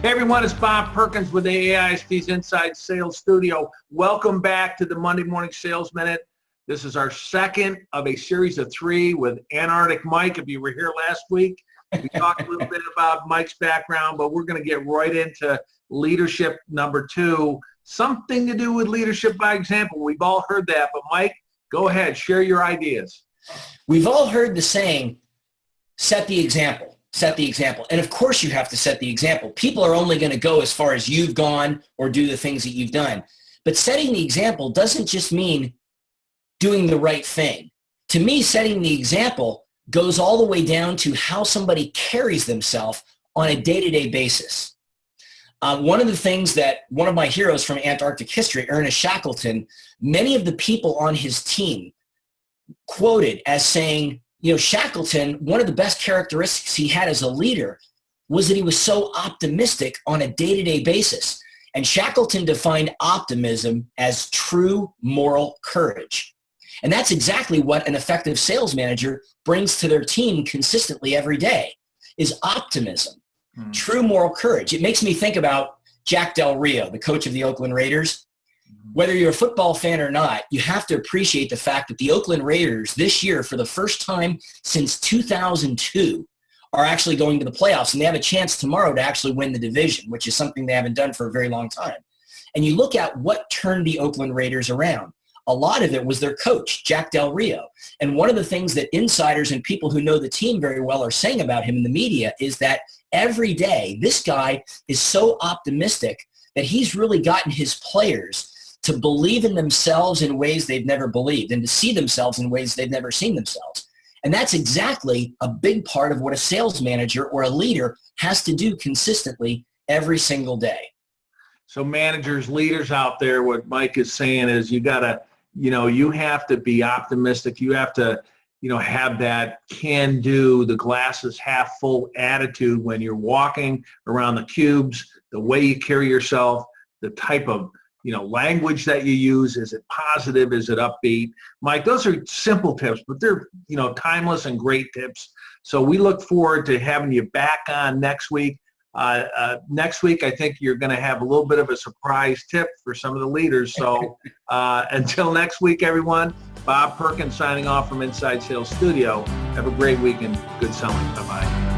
Hey everyone, it's Bob Perkins with the aa-isp's Inside Sales Studio. Welcome back to the Monday Morning Sales Minute. This is our second of a series of 3 with Antarctic Mike. If you were here last week, we talked a little bit about Mike's background, but we're going to get right into leadership number 2. Something to do with leadership by example. We've all heard that, but Mike, go ahead, share your ideas. We've all heard the saying, set the example. Set the example. And of course you have to set the example. People are only going to go as far as you've gone or do the things that you've done. But setting the example doesn't just mean doing the right thing. To me, setting the example goes all the way down to how somebody carries themselves on a day-to-day basis. One of the things that one of my heroes from Antarctic history, Ernest Shackleton, many of the people on his team quoted as saying, you know, Shackleton, one of the best characteristics he had as a leader was that he was so optimistic on a day-to-day basis. And Shackleton defined optimism as true moral courage. And that's exactly what an effective sales manager brings to their team consistently every day, is optimism, true moral courage. It makes me think about Jack Del Rio, the coach of the Oakland Raiders. Whether you're a football fan or not, you have to appreciate the fact that the Oakland Raiders this year, for the first time since 2002, are actually going to the playoffs, and they have a chance tomorrow to actually win the division, which is something they haven't done for a very long time. And you look at what turned the Oakland Raiders around. A lot of it was their coach, Jack Del Rio. And one of the things that insiders and people who know the team very well are saying about him in the media is that every day, this guy is so optimistic that he's really gotten his players to believe in themselves in ways they've never believed and to see themselves in ways they've never seen themselves. And that's exactly a big part of what a sales manager or a leader has to do consistently every single day. So managers, leaders out there, what Mike is saying is you got to, you have to be optimistic. You have to, have that can-do, the glass is half full attitude when you're walking around the cubes, the way you carry yourself, the type of language that you use. Is it positive? Is it upbeat? Mike, those are simple tips, but they're, timeless and great tips. So we look forward to having you back on next week. Next week, I think you're going to have a little bit of a surprise tip for some of the leaders. So until next week, everyone, Bob Perkins signing off from Inside Sales Studio. Have a great week and good selling. Bye-bye.